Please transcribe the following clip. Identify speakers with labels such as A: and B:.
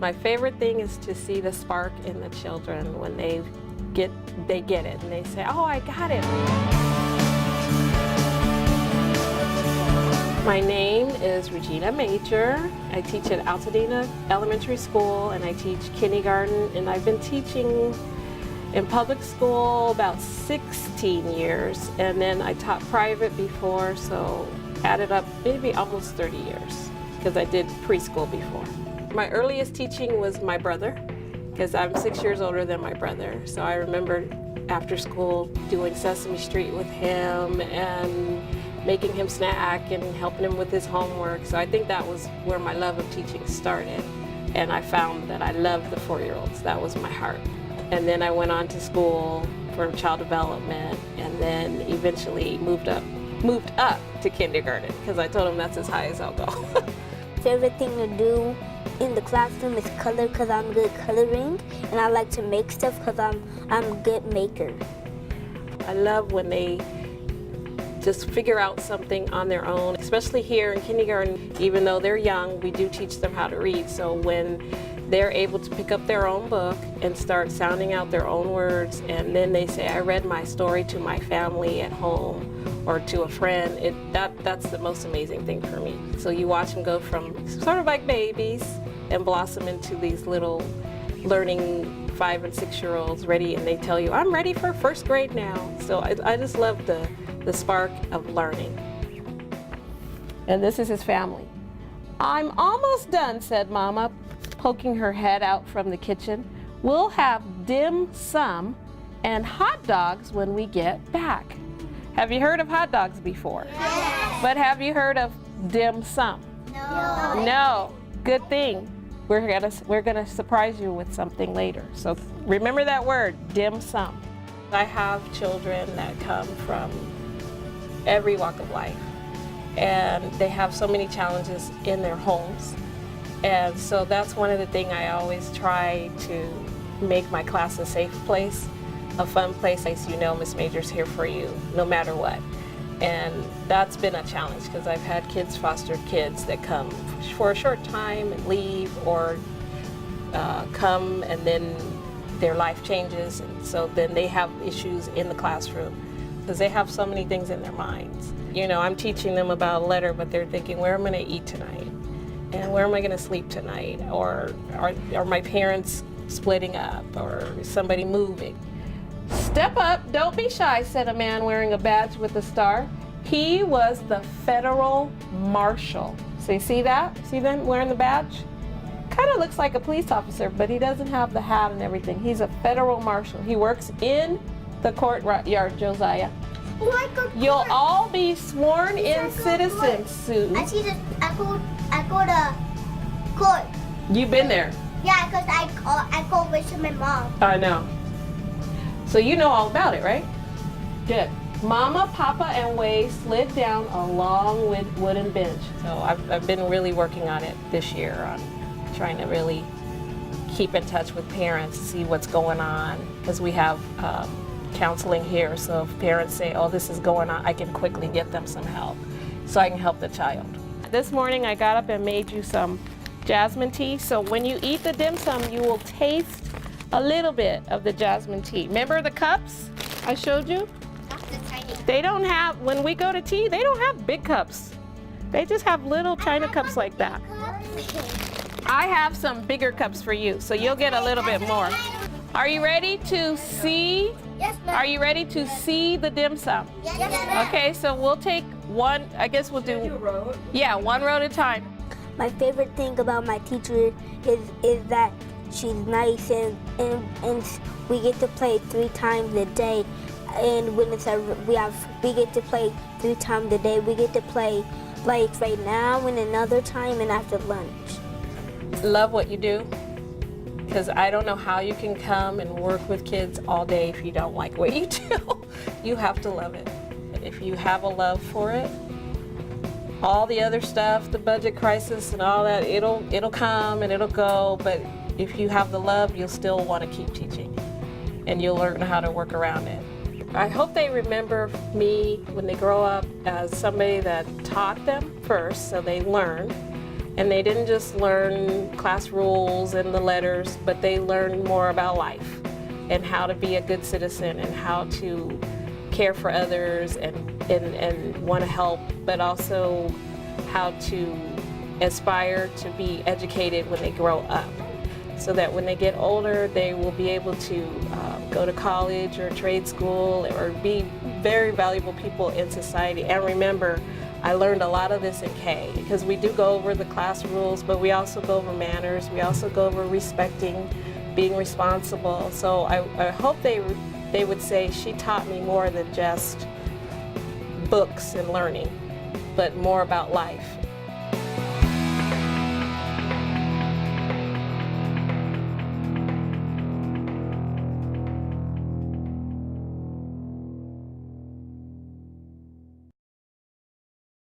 A: My favorite thing is to see the spark in the children when they get it and they say, oh, I got it. My name is Regina Major. I teach at Altadena Elementary School and I teach kindergarten, and I've been teaching in public school about 16 years, and then I taught private before, so added up maybe almost 30 years because I did preschool before. My earliest teaching was my brother, because I'm 6 years older than my brother. So I remember after school doing Sesame Street with him and making him snack and helping him with his homework. So I think that was where my love of teaching started. And I found that I loved the 4-year-olds. That was my heart. And then I went on to school for child development, and then eventually moved up to kindergarten, because I told him that's as high as I'll go.
B: Favorite thing to do in the classroom is color, because I'm good coloring, and I like to make stuff because I'm a good maker.
A: I love when they just figure out something on their own, especially here in kindergarten. Even though they're young, we do teach them how to read. So when they're able to pick up their own book and start sounding out their own words, and then they say, I read my story to my family at home or to a friend, that's the most amazing thing for me. So you watch them go from sort of like babies and blossom into these little learning 5- and 6-year-olds ready, and they tell you, I'm ready for 1st grade now. So I just love the spark of learning. And this is his family. I'm almost done, said Mama, poking her head out from the kitchen. We'll have dim sum and hot dogs when we get back. Have you heard of hot dogs before?
B: Yes.
A: But have you heard of dim sum?
B: No.
A: No. Good thing. We're gonna surprise you with something later. So remember that word, dim sum. I have children that come from every walk of life, and they have so many challenges in their homes. And so that's one of the things I always try to make my class a safe place, a fun place. You know, Miss Major's here for you no matter what. And that's been a challenge, because I've had foster kids that come for a short time and leave, or come and then their life changes, and so then they have issues in the classroom because they have so many things in their minds. You know, I'm teaching them about a letter, but they're thinking, where am I going to eat tonight? And where am I going to sleep tonight? Or are my parents splitting up, or somebody moving? Step up, don't be shy, said a man wearing a badge with a star. He was the federal marshal. So you see that? See them wearing the badge? Kind of looks like a police officer, but he doesn't have the hat and everything. He's a federal marshal. He works in the courtyard, Josiah. You'll all be sworn in citizens soon.
B: I go to court.
A: You've been there?
B: Yeah, because I go visit my mom.
A: I know. So you know all about it, right? Good. Mama, Papa, and Wei slid down a long wooden bench. So I've been really working on it this year, on trying to really keep in touch with parents, see what's going on, because we have counseling here. So if parents say, oh, this is going on, I can quickly get them some help so I can help the child. This morning I got up and made you some jasmine tea. So when you eat the dim sum, you will taste a little bit of the jasmine tea. Remember the cups I showed you? They don't have, when we go to tea, they don't have big cups. They just have little china cups like that. I have some bigger cups for you, so you'll get a little bit more. Are you ready to see?
B: Yes, ma'am.
A: Are you ready to see the dim sum?
B: Yes, ma'am.
A: Okay, so we'll take one, I guess we'll do, yeah, one row at a time.
B: My favorite thing about my teacher is that she's nice, and we get to play 3 times a day. And when it's we get to play 3 times a day. We get to play like right now and another time and after lunch.
A: Love what you do, because I don't know how you can come and work with kids all day if you don't like what you do. You have to love it. If you have a love for it, all the other stuff, the budget crisis and all that, it'll come and it'll go, but if you have the love, you'll still want to keep teaching, and you'll learn how to work around it. I hope they remember me when they grow up as somebody that taught them first, so they learn, And they didn't just learn class rules and the letters, but they learned more about life and how to be a good citizen and how to care for others and want to help, but also how to aspire to be educated when they grow up, so that when they get older, they will be able to go to college or trade school or be very valuable people in society. And remember, I learned a lot of this in K, because we do go over the class rules, but we also go over manners, we also go over respecting, being responsible. So I hope they would say she taught me more than just books and learning, but more about life